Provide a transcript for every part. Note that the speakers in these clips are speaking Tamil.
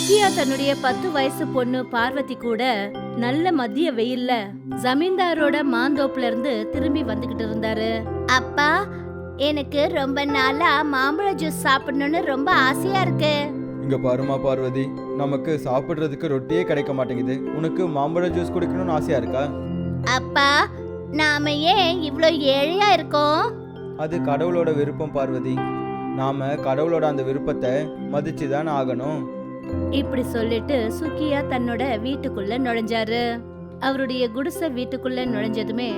சுக்கியா தன்னுடைய 10 வயசு பொண்ணு பார்வதி கூட நல்ல மதிய வெயில்ல ஜமீன்தாரோட மாந்தோப்புல இருந்து திரும்பி வந்துகிட்டு இருந்தாரு. அப்பா, எனக்கு ரொம்ப நாளா மாம்பழ ஜூஸ் சாப்பிடணும்னு ரொம்ப ஆசையா இருக்கு. இங்க பாருமா பார்வதி, நமக்கு சாப்பிடுறதுக்கு ரொட்டியே கிடைக்க மாட்டேங்குது. உனக்கு மாம்பழ ஜூஸ் குடிக்கணும்னு ஆசையா இருக்கா? அப்பா, நாம ஏன் இவ்ளோ ஏழையா இருக்கோம்? அது கடவுளோட விருப்பம் பார்வதி. நாம கடவுளோட அந்த விருப்பத்தை மதிச்சு தானே ஆகணும். இப்படி சொல்லிட்டு சுக்கியா தன்னோட வீட்டுக்குள்ள நுழைஞ்சாரு. அவருடைய குடிசை வீட்டுக்குள்ள நுழைஞ்சதுமே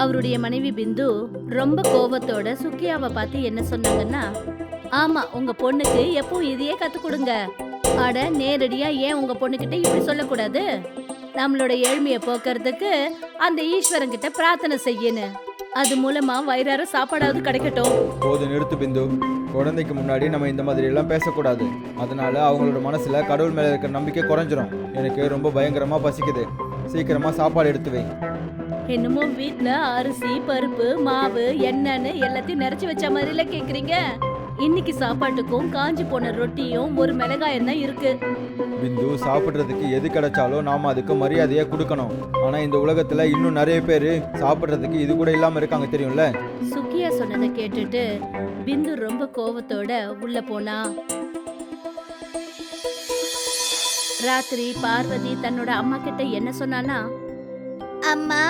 அவருடைய மனைவி பிந்து ரொம்ப கோபத்தோட சுக்கியாவை பார்த்து என்ன சொன்னாங்கன்னா, ஆமா, உங்க பொண்ணுக்கு எப்போ இதையே கத்து கொடுங்க. அட, நேரடியா ஏன் உங்க பொண்ணுகிட்ட இப்படி சொல்லக்கூடாது? நம்மளோட ஏழ்மையை போக்குறதுக்கு அந்த ஈஸ்வரன் கிட்ட பிரார்த்தனை செய்யணும். அது மூலமா வயிறார சாப்பாடாவது கிடைக்கட்டும். போது, நிறுத்து பிந்து. குழந்தைக்கு முன்னாடி நம்ம இந்த மாதிரி எல்லாம் பேசக்கூடாது. அதனால அவங்களோட மனசுல கடவுள் மேல இருக்கிற நம்பிக்கை குறைஞ்சிரும். எனக்கு ரொம்ப பயங்கரமா பசிக்குது. சீக்கிரமா சாப்பாடு எடுத்து வை. என்னமோ வீட்ல அரிசி, பருப்பு, மாவு, எண்ணெய்னு எல்லாத்தையும் நிறைச்சு வச்ச மாதிரில கேக்குறீங்க. இன்னைக்கு சாப்பாட்டுக்கும் காஞ்சி போன ரொட்டியும் ஒரு மிளகாயும் தான் இருக்கு. பிந்து, சாப்பிட்றதுக்கு எது கிடைச்சாலும் நாம அதுக்கு மரியாதையா கொடுக்கணும். ஆனா இந்த உலகத்துல இன்னும் நிறைய பேர் சாப்பிட்றதுக்கு இது கூட இல்லாம இருக்காங்க, தெரியும்ல? சுக்கியா சொன்னதை கேட்டுட்டு பிந்து ரொம்ப கோவத்தோட உள்ள போனா. ராத்திரி பார்வதி தன்னோட அம்மா கிட்ட என்ன சொன்னானா, அம்மா,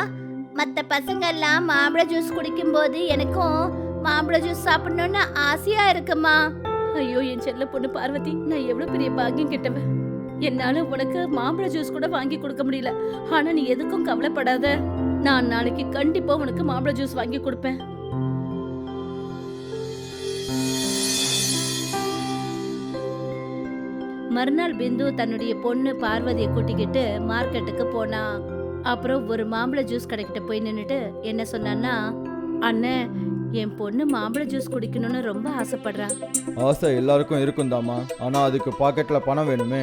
மத்த பசங்க எல்லாம் மாம்பழ ஜூஸ் குடிக்கும் போது எனக்கும் மாம்பழ ஜூஸ் சாப்பிடணும்னு ஆசையா இருக்குமா. ஐயோ, என் செல்ல பொண்ணு பார்வதி, நான் எவ்வளவு பெரிய பாக்கியம் கிட்டவன். என்னால உனக்கு மாம்பழ ஜூஸ் கூட வாங்கி கொடுக்க முடியல. ஆனா நீ எதுக்கும் கவலைப்படாத. நான் நாளைக்கு கண்டிப்பா உனக்கு மாம்பழ ஜூஸ் வாங்கி கொடுப்பேன். மறுநாள் பிந்து தன்னுடைய பொண்ணு பார்வதியை கூட்டிக்கிட்டு மார்க்கெட்டுக்கு போனா. அப்புறம் ஒரு மாம்பழ ஜூஸ் கடைக்கிட்ட போய் நின்னுட்டு என்ன சொன்னான்னா, அண்ணே, என் பொண்ணு மாம்பழ ஜூஸ் குடிக்கணும்னு ரொம்ப ஆசைப்படுறா. ஆசை எல்லாருக்கும் இருக்கும் தாமா, ஆனா அதுக்கு பாக்கெட்ல பணம் வேணுமே.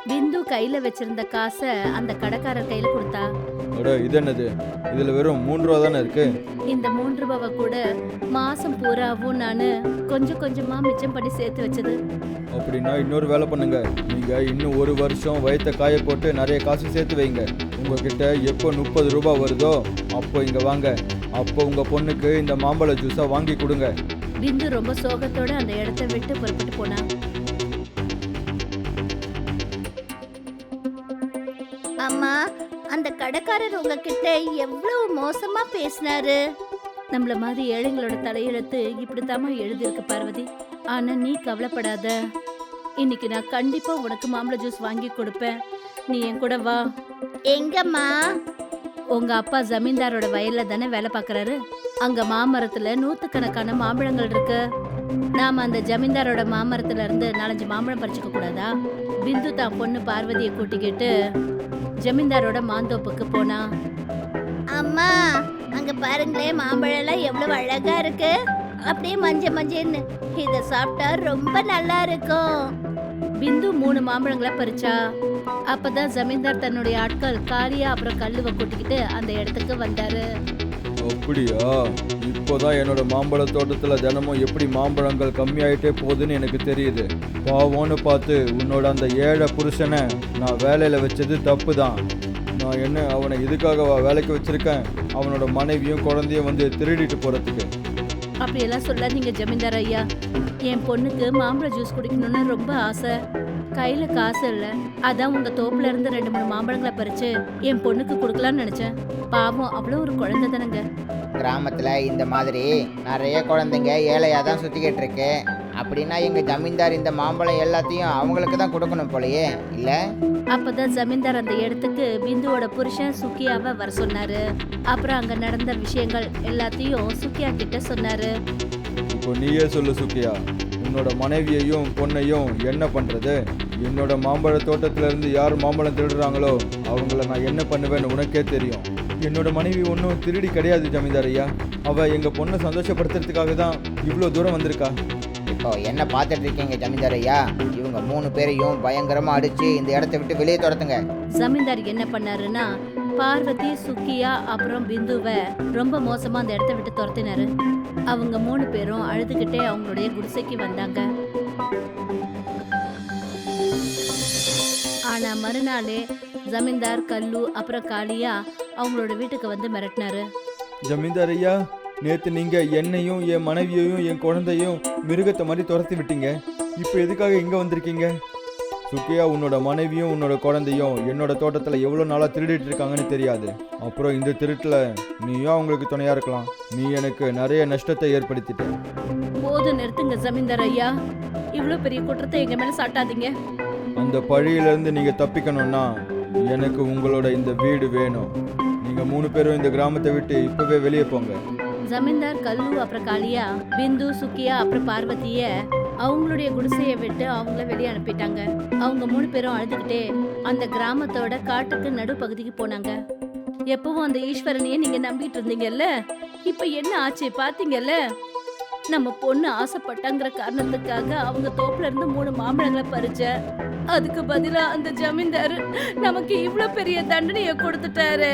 பிந்து கையில வச்சிருந்த காசை அந்த கடைக்காரர் கையில கொடுத்தா. அட, இது என்னது? இதுல வெறும் 3 ரூபா தானே இருக்கு. இந்த 3 ரூபாவை கூட மாசம் பூராவும் நானு கொஞ்சம் கொஞ்சமா மிச்சம் பண்ணி சேர்த்து வச்சது. அப்படின்னா இன்னொரு வேலை பண்ணுங்க. நீங்க இன்னும் 1 வருஷம் வயிற்ற காய போட்டு நிறைய காசு சேர்த்து வைங்க. உங்ககிட்ட எப்போ 30 ரூபாய் வருதோ அப்போ இங்க வாங்க. அப்போ உங்க பொண்ணுக்கு இந்த மாம்பழ ஜூஸை வாங்கி கொடுங்க. பிந்து ரொம்ப சோகத்தோட அந்த இடத்தை விட்டு புறப்பட்டு போனா. அம்மா, அந்த கடைக்காரர் உங்ககிட்ட எவ்வளவு மோசமா பேசினாரு. நம்மள மாதிரி ஏழைங்களோட தலையெழுத்து இப்படித்தாமா எழுதியிருக்கு பார்வதி. ஆனா நீ கவலைப்படாத. இன்னைக்கு நான் கண்டிப்பா உனக்கு மாம்பழ ஜூஸ் வாங்கி கொடுப்பேன். நீ என் கூட வா. எங்கம்மா? உங்க அப்பா ஜமீன்தாரோட வயல்ல தானே வேலை பார்க்கறாரு. அங்க மாமரத்துல 100கணக்கான மாம்பழங்கள் இருக்கு. நாம அந்த ஜமீன்தாரோட மாமரத்துல இருந்து 4-5 மாம்பழம் பறிச்சுக்க கூடாதா? பிந்து தான் பொண்ணு பார்வதியை கூட்டிக்கிட்டு ஜமீன்தாரோட மாந்தோப்புக்கு போனா. அம்மா, அங்க பாருங்களேன், மாம்பழம் எல்லாம் எவ்வளவு அழகா இருக்கு. அப்படியே மஞ்சன்னு. இத சாப்பிட்டா ரொம்ப நல்லா இருக்கும். பிந்து 3 மாம்பழங்களை பறிச்சா. அப்பதான் ஜமீன்தார் தன்னுடைய ஆட்கள் காளியா அப்புறம் கல்லுவை கூட்டிக்கிட்டு அந்த இடத்துக்கு வந்தாரு. அப்படியா? இப்போதான் என்னோட மாம்பழ தோட்டத்துல தினமும் எப்படி மாம்பழங்கள் கம்மியாயிட்டே போகுதுன்னு எனக்கு தெரியுது. பாவம்னு பார்த்து உன்னோட அந்த ஏழை புருஷனை நான் வேலையில வச்சது தப்பு தான். நான் என்ன அவனை இதுக்காகவா வேலைக்கு வச்சிருக்கேன்? அவனோட மனைவியும் குழந்தையும் வந்து திருடிட்டு போறதுக்கு. அப்படியெல்லாம் சொல்லாதீங்க ஜமீன்தார் ஐயா. என் பொண்ணுக்கு மாம்பழ ஜூஸ் குடிக்கணும்னு ரொம்ப ஆசை. கையில காசு இல்ல. அதான் உங்க தோப்புல இருந்து 2-3 மாம்பழங்களை பறிச்சு என் பொண்ணுக்கு கொடுக்கலாம்னு நினைச்சேன். பாவம், அவ்வளோ ஒரு குழந்தை தானங்க. கிராமத்துல இந்த மாதிரி நிறைய குழந்தைங்க ஏழையா தான் சுத்திக்கிட்டு இருக்கு. அப்படின்னா எங்க ஜமீன்தார் இந்த மாம்பழம் எல்லாத்தையும் அவங்களுக்கு தான் கொடுக்கணும் போலயே, இல்ல? அப்பதான் ஜமீன்தார் அந்த இடத்துக்கு பிந்துவோட புருஷன் சுக்கியாவை வர சொன்னாரு. அப்புறம் அங்க நடந்த விஷயங்கள் எல்லாத்தையும் சுக்கியா கிட்ட சொன்னாரு. இப்போ நீயே சொல்லு சுக்கியா, உன்னோட மனைவியையும் பொண்ணையும் என்ன பண்றது? என்னோட மாம்பழ தோட்டத்துல இருந்து யார் மாம்பழம் திருடுறாங்களோ அவங்கள நான் என்ன பண்ணுவேன்னு உனக்கே தெரியும். என்னோட மனைவி ஒன்றும் திருடி கிடையாது ஜமீன்தார் ஐயா. அவ எங்க பொண்ணை சந்தோஷப்படுத்துறதுக்காக தான் இவ்வளோ தூரம் வந்திருக்கா. இப்போ என்ன பார்த்துட்டு இருக்கீங்க ஜமீன்தார் ஐயா? இவங்க 3 பேரையும் பயங்கரமா அடிச்சு இந்த இடத்த விட்டு வெளியே துரத்துங்க. ஜமீன்தார் என்ன பண்ணாருன்னா, பார்வதி, சுக்கியா அப்புறம் பிந்துவை ரொம்ப மோசமா அந்த இடத்த விட்டு துரத்தினாரு. அவங்க 3 பேரும் அழுதுகிட்டே அவங்களுடைய குடிசைக்கு வந்தாங்க. ஆனா மறுநாளே ஜமீன்தார் கல்லு அப்புறம் காளியா அவங்களோட வீட்டுக்கு வந்து மிரட்டினாரு. ஜமீன்தார் ஐயா, நேற்று நீங்கள் என்னையும் என் மனைவியையும் என் குழந்தையும் மிருகத்தை மாதிரி துரத்தி விட்டீங்க. இப்போ எதுக்காக இங்கே வந்திருக்கீங்க? சுக்கியா, உன்னோட மனைவியும் உன்னோட குழந்தையும் என்னோட தோட்டத்தில் எவ்வளோ நாளாக திருடிட்டு இருக்காங்கன்னு தெரியாது. அப்புறம் இந்த திருட்டில் நீயும் அவங்களுக்கு துணையாக இருக்கலாம். நீ எனக்கு நிறைய நஷ்டத்தை ஏற்படுத்திட்ட. போதும், நிறுத்துங்க ஜமீன்தார் ஐயா. இவ்வளோ பெரிய குற்றத்தை எங்க மேல சாட்டாதீங்க. அந்த பழியிலேருந்து நீங்கள் தப்பிக்கணும்னா எனக்கு உங்களோட இந்த வீடு வேணும். நீங்கள் 3 பேரும் இந்த கிராமத்தை விட்டு இப்போவே வெளியே போங்க. ஜமீன்தார் கல்லு அப்புறம் காளியா பிந்து, சுக்கியா அப்புறம் பார்வதிய அவங்களுடைய குடிசையை விட்டு அவங்கள வெளியே அனுப்பிட்டாங்க. அவங்க 3 பேரும் அழுதுகிட்டே அந்த கிராமத்தோட காட்டுக்கு நடுப்பகுதிக்கு போனாங்க. எப்பவும் அந்த ஈஸ்வரனையே நீங்க நம்பிட்டு இருந்தீங்கல்ல, இப்ப என்ன ஆச்சு பாத்தீங்கல்ல? நம்ம பொண்ணு ஆசைப்பட்டாங்கிற காரணத்துக்காக அவங்க தோப்புல இருந்து 3 மாம்பழங்களை பறிச்ச. அதுக்கு பதிலா அந்த ஜமீன்தாரு நமக்கு இவ்ளோ பெரிய தண்டனையை கொடுத்துட்டாரு.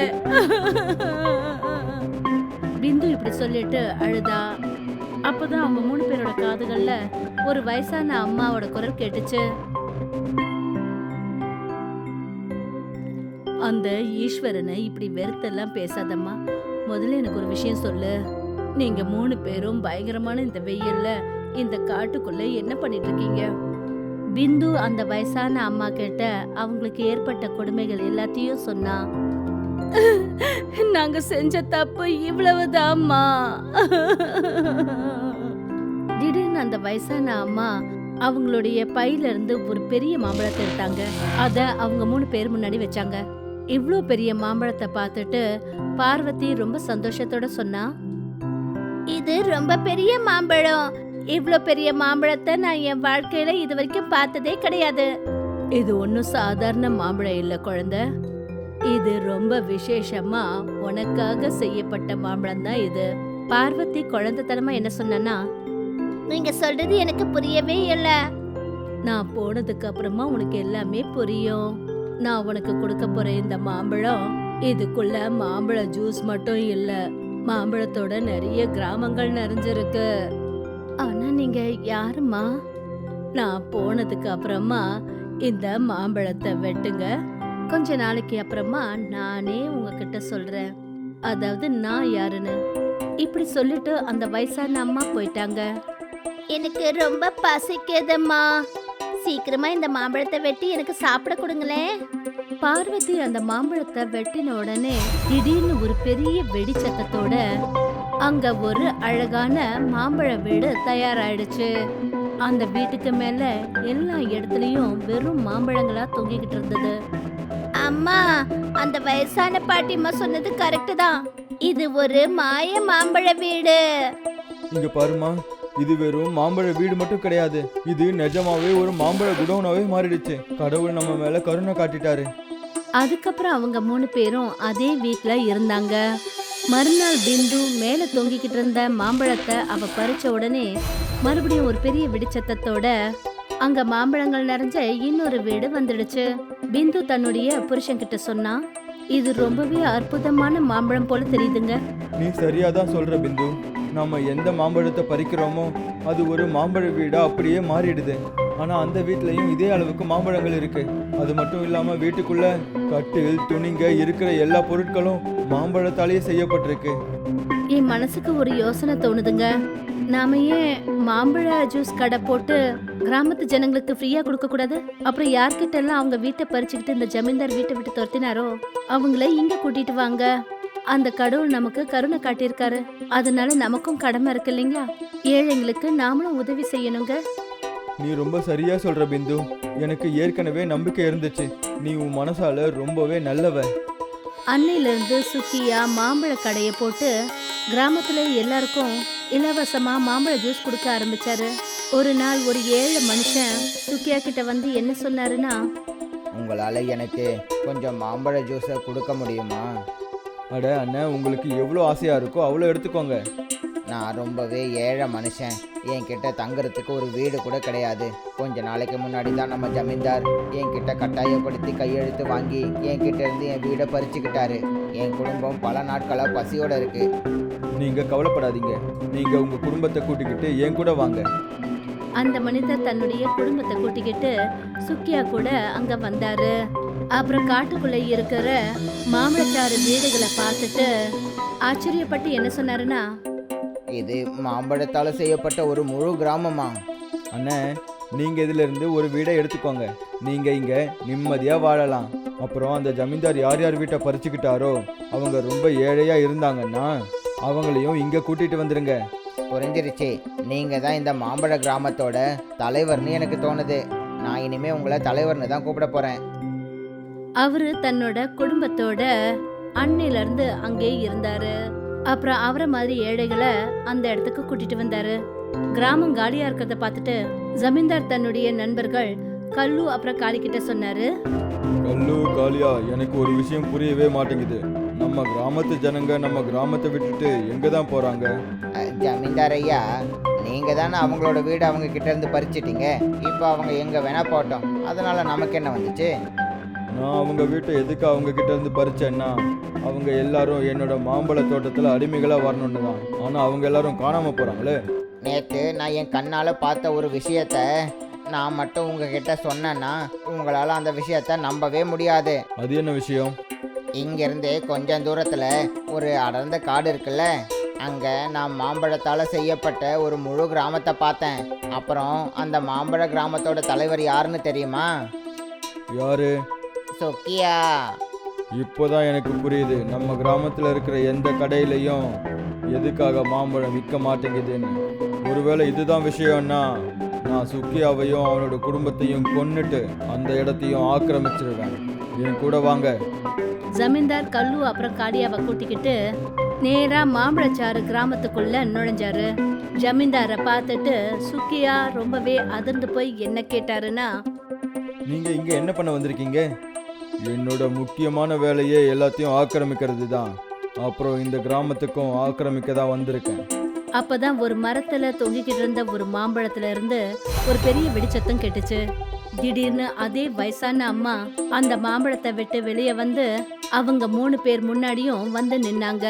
பிந்து இப்படி சொல்லிட்டு அழுதா. அப்பதான் அவங்க 3 பேரோட காதுகள்ல ஒரு வயசான அம்மாவோட குரல் கேட்டுச்சு. அந்த ஈஸ்வரனை இப்படி வெறுத்தெல்லாம் பேசாதம்மா. முதல்ல எனக்கு ஒரு விஷயம் சொல்லு. நீங்க 3 பேரும் பயங்கரமான இந்த வெயில்ல இந்த காட்டுக்குள்ள என்ன பண்ணிட்டு இருக்கீங்க? பிந்து அந்த வயசான அம்மா கிட்ட அவங்களுக்கு ஏற்பட்ட கொடுமைகள் எல்லாத்தையும் சொன்னா. நாங்க செஞ்ச தப்பு இவ்வளவுதாம்மா. திடீர்னு அந்த வயசான அம்மா அவங்களுடைய பையில இருந்து ஒரு பெரிய மாம்பழத்தை எடுத்தாங்க. அத அவங்க 3 பேர் முன்னாடி வச்சாங்க. இவ்ளோ பெரிய மாம்பழத்தை பார்த்துட்டு பார்வதி ரொம்ப சந்தோஷத்தோட சொன்னா, இது ரொம்ப பெரிய மாம்பழம். இவ்ளோ பெரிய மாம்பழத்தை நான் என் வாழ்க்கையில இது வரைக்கும் பார்த்ததே கிடையாது. இது ஒன்னும் சாதாரண மாம்பழம் இல்ல குழந்தை. இது ரொம்ப விசேஷமா உனக்காக செய்யப்பட்ட மாம்பழம் தான் இது. பார்வதி குழந்தைத்தனமா என்ன சொன்னா, நீங்க சொல்றது எனக்கு புரியவே இல்ல. நான் போனதுக்கு அப்புறமா உனக்கு எல்லாமே புரியும். நான் உனக்கு கொடுக்க போற இந்த மாம்பழம், இதுக்குள்ள மாம்பழ ஜூஸ் மட்டும் இல்ல, மாம்பழத்தோட நிறைய கிராமங்கள் நிறைஞ்சிருக்கு. ஆனா நீங்க யாருமா? நான் போனதுக்கு அப்புறமா இந்த மாம்பழத்தை வெட்டுங்க. கொஞ்ச நாளைக்கு அப்புறமா நானே உங்ககிட்ட சொல்றேன், அதாவது நான் யாருன்னு. இப்படி சொல்லிட்டு அந்த வயசான அம்மா போயிட்டாங்க. எனக்கு ரொம்ப பசிக்குதும்மா, சீக்கிரமா இந்த மாம்பழத்தை வெட்டி எனக்கு சாப்பிட கொடுங்களேன். பார்வதி அந்த மாம்பழத்தை வெட்டின உடனே திடீர்னு ஒரு பெரிய வெடிச்சத்தத்தோட அங்க ஒரு அழகான மாம்பழ வீடு தயாராயிடுச்சு. அந்த வீட்டுக்கு மேல எல்லா இடத்துலயும் வெறும் மாம்பழங்களா தொங்கிக்கிட்டு இருந்தது. அம்மா, அந்த வயசான பாட்டிம்மா சொன்னது கரெக்ட் தான். இது ஒரு மாய மாம்பழ வீடு. இங்க பாருமா, இது வெறும் மாம்பழ வீடு மட்டும் கிடையாது, இது நிஜமாவே ஒரு மாம்பழ குடோனாவே மாறிடுச்சு. கடவுள் நம்ம மேல கருணை காட்டிட்டாரு. அதுக்கப்புறம் அவங்க 3 பேரும் அதே வீட்ல இருந்தாங்க. மறுநாள் பிந்து மேல தொங்கிக்கிட்டு இருந்த மாம்பழத்தை அவ பறிச்ச உடனே மறுபடியும் ஒரு பெரிய வெடிச்சத்தத்தோட அங்க மாம்பழங்கள் நிறைஞ்ச இன்னொரு வீடு வந்துடுச்சு. பிந்து தன்னுடைய புருஷன்கிட்ட சொன்னா, இது ரொம்பவே அற்புதமான மாம்பழம் போல தெரியுதுங்க. நீ சரியாதான் சொல்ற பிந்து. நம்ம எந்த மாம்பழத்தை பறிக்கிறோமோ அது ஒரு மாம்பழ வீடா அப்படியே மாறிடுது. ஆனா அந்த வீட்லயும் இதே அளவுக்கு மாம்பழங்கள் இருக்கு. அது மட்டும் இல்லாம வீட்டுக்குள்ள கட்டில், துணிங்க இருக்கிற எல்லா பொருட்களும் மாம்பழத்தாலேயே செய்யப்பட்டிருக்கு. என் மனசுக்கு ஒரு யோசனை தோணுதுங்க. நாம ஏன் மாம்பழ ஜூஸ் கடை போட்டு கிராமத்து ஜனங்களுக்கு ஃப்ரீயா கொடுக்க கூடாது? அப்புறம் யார்கிட்ட எல்லாம் அவங்க வீட்டை பறிச்சுக்கிட்டு இந்த ஜமீன்தார் வீட்டை விட்டு துரத்தினாரோ அவங்கள இங்க கூட்டிட்டு வாங்க. அந்த கடவுள் நமக்கு கருணை காட்டியிருக்காரு, அதனால நமக்கும் கடமை இருக்கு இல்லைங்களா? ஏழைங்களுக்கு நாமளும் உதவி செய்யணுங்க. நீ ரொம்ப சரியா சொல்ற பிந்து. எனக்கு ஏற்கனவே நம்பிக்கை இருந்துச்சு. நீ உன் மனசால ரொம்பவே நல்லவ. அன்னையிலிருந்து சுக்கியா மாம்பழ கடையை போட்டு கிராமத்துல எல்லாருக்கும் இலவசமா மாம்பழ ஜூஸ் கொடுக்க ஆரம்பிச்சாரு. ஒரு நாள் ஒரு ஏழை மனுஷன் சுக்கியா கிட்ட வந்து என்ன சொன்னாருன்னா, உங்களால் எனக்கு கொஞ்சம் மாம்பழ ஜூஸை கொடுக்க முடியுமா? அட அண்ணன், உங்களுக்கு எவ்வளோ ஆசையா இருக்கோ அவ்வளோ எடுத்துக்கோங்க. நான் ரொம்பவே ஏழை மனுஷன். என்கிட்ட தங்குறதுக்கு ஒரு வீடு கூட கிடையாது. கொஞ்ச நாளைக்கு முன்னாடி தான் நம்ம ஜமீன்தார் என்கிட்ட கட்டாயப்படுத்தி கையெழுத்து வாங்கி என்கிட்ட இருந்து என் வீடை பறிச்சுக்கிட்டாரு. என் குடும்பம் பல நாட்களாக பசியோட இருக்கு. நீங்க கவலைப்படாதீங்க. நீங்க உங்க குடும்பத்தை கூட்டிக்கிட்டு என் கூட வாங்க. அந்த மனிதர் தன்னுடைய குடும்பத்தை கூட்டிக்கிட்டு சுக்கியா கூட அங்க வந்தாரு. அப்புறம் காட்டுக்குள்ள இருக்கிற மாம்பழச்சாறு வீடுகளை பார்த்துட்டு ஆச்சரியப்பட்டு என்ன சொன்னாருன்னா, இது மாம்பழத்தால் செய்யப்பட்ட ஒரு முழு கிராமமா? அண்ணே, நீங்கள் இதிலிருந்து ஒரு வீடை எடுத்துக்கோங்க. நீங்கள் இங்கே நிம்மதியாக வாழலாம். அப்புறம் அந்த ஜமீன்தார் யார் யார் வீட்டை பறிச்சுக்கிட்டாரோ அவங்க ரொம்ப ஏழையாக இருந்தாங்கன்னா அவங்களையும் இங்கே கூட்டிகிட்டு வந்துடுங்க. புரிஞ்சிருச்சு. நீங்கள் தான் இந்த மாம்பழ கிராமத்தோட தலைவர்னு எனக்கு தோணுது. நான் இனிமே உங்களை தலைவர்னு தான் கூப்பிட போகிறேன். அவரு தன்னோட குடும்பத்தோட அன்னையில இருந்து அங்கே இருந்தாரு. அப்புறம் அவரை மாதிரி ஏழைகளை அந்த இடத்துக்கு கூட்டிட்டு வந்தாரு. கிராமம் காலியா இருக்கிறத பார்த்துட்டு ஜமீன்தார் தன்னுடைய நண்பர்கள் கல்லு அப்புறம் காளி கிட்ட சொன்னாரு, கல்லு, காளியா, எனக்கு ஒரு விஷயம் புரியவே மாட்டேங்குது. நம்ம கிராமத்து ஜனங்க நம்ம கிராமத்தை விட்டுட்டு எங்கே தான் போகிறாங்க? ஜமீன்தார் ஐயா, நீங்கள் தானே அவங்களோட வீடு அவங்க கிட்ட இருந்து பறிச்சிட்டீங்க. இப்போ அவங்க எங்கே வேணா போட்டோம். அதனால நமக்கு என்ன வந்துச்சு? நான் அவங்க வீட்டை எதுக்கு அவங்க கிட்ட இருந்து பறிச்சேன்னா அவங்க எல்லாரும் என்னோட மாம்பழ தோட்டத்தில் அடிமைகளாக வரணுன்னு தான். ஆனால் அவங்க எல்லாரும் காணாமல் போகிறாங்களே. நேற்று நான் என் கண்ணால் பார்த்த ஒரு விஷயத்த நான் மட்டும் உங்ககிட்ட சொன்னேன்னா உங்களால் அந்த விஷயத்த நம்பவே முடியாது. அது என்ன விஷயம்? இங்கேருந்து கொஞ்சம் தூரத்தில் ஒரு அடர்ந்த காடு இருக்குல்ல, அங்கே நான் மாம்பழத்தால் செய்யப்பட்ட ஒரு முழு கிராமத்தை பார்த்தேன். அப்புறம் அந்த மாம்பழ கிராமத்தோட தலைவர் யாருன்னு தெரியுமா? யாரு? சொக்கியா. இப்போதான் எனக்கு புரியுது நம்ம கிராமத்தில் இருக்கிற எந்த கடையிலையும் எதுக்காக மாம்பழம் விற்க மாட்டேங்குதுன்னு. ஒருவேளை இதுதான் விஷயம்னா நான் சுக்கியாவையும் அவனோட குடும்பத்தையும் கொன்னுட்டு அந்த இடத்தையும் ஆக்கிரமிச்சிருவேன். என் கூட வாங்க. ஜமீன்தார் கல்லு அப்புறம் காளியாவை கூட்டிக்கிட்டு நேரா மாம்பழச்சாறு கிராமத்துக்குள்ள நுழைஞ்சாரு. ஜமீன்தாரை பார்த்துட்டு சுக்கியா ரொம்பவே அதிர்ந்து போய் என்ன கேட்டாருன்னா, நீங்கள் இங்கே என்ன பண்ண வந்திருக்கீங்க? என்னோட முக்கியமான வேலையே எல்லாத்தையும் ஆக்கிரமிக்கிறது தான். அப்புறம் இந்த கிராமத்துக்கும் ஆக்கிரமிக்க தான் வந்திருக்கேன். அப்பதான் ஒரு மரத்துல தொங்கிக்கிட்டு இருந்த ஒரு மாம்பழத்துல இருந்து ஒரு பெரிய வெடிச்சத்தம் கேட்டுச்சு. திடீர்னு அதே வயசான அம்மா அந்த மாம்பழத்தை விட்டு வெளியே வந்து அவங்க 3 பேர் முன்னாடியும் வந்து நின்னாங்க.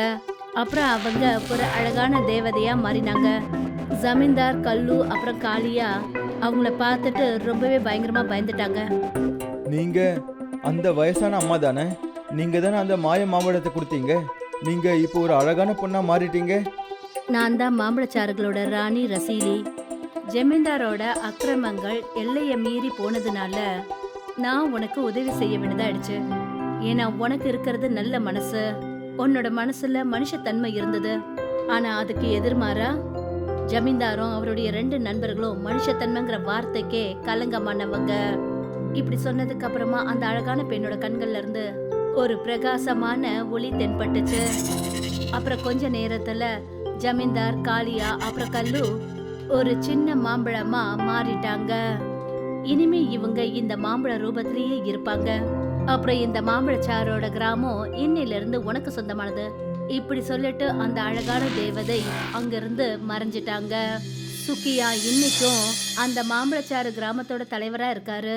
அப்புறம் அவங்க ஒரு அழகான தேவதையா மாறினாங்க. ஜமீன்தார் கல்லு அப்புறம் காளியா அவங்கள பார்த்துட்டு ரொம்பவே பயங்கரமா பயந்துட்டாங்க. நீங்க அந்த வயசான அம்மா தானே? நீங்க தானே அந்த மாய மாம்பழத்தை கொடுத்தீங்க. நீங்க இப்போ ஒரு அழகான பொண்ணா மாறிட்டீங்க. நான் தான் மாம்பழச்சாறுகளோட ராணி ரசீலி. ஜமீன்தாரோட அக்கிரமங்கள் எல்லையை மீறி போனதுனால நான் உனக்கு உதவி செய்ய வேண்டியதாயிடுச்சு. ஏன்னா உனக்கு இருக்கிறது நல்ல மனசு, உன்னோட மனசுல மனுஷத்தன்மை இருந்தது. ஆனா அதுக்கு எதிர்மாறா ஜமீன்தாரும் அவருடைய 2 நண்பர்களும் மனுஷத்தன்மைங்கிற வார்த்தைக்கே கலங்கமானவங்க. இப்படி சொன்னதுக்கு அப்புறமா அந்த அழகான பெண்ணோட கண்கள்ல இருந்து ஒரு பிரகாசமான ஒளி தென்பட்டுச்சு. அப்புறம் கொஞ்ச நேரத்துல ஜமீன்தார், காளியா அப்புறம் கல்லு ஒரு சின்ன மாம்பழமா மாறிட்டாங்க. இனிமே இவங்க இந்த மாம்பழ ரூபத்திலேயே இருப்பாங்க. அப்புறம் இந்த மாம்பழச்சாரோட கிராமம் இன்னையில இருந்து உனக்கு சொந்தமானது. இப்படி சொல்லிட்டு அந்த அழகான தேவதை அங்கிருந்து மறைஞ்சிட்டாங்க. சுக்கியா இன்னைக்கும் அந்த மாம்பழச்சாறு கிராமத்தோட தலைவரா இருக்காரு.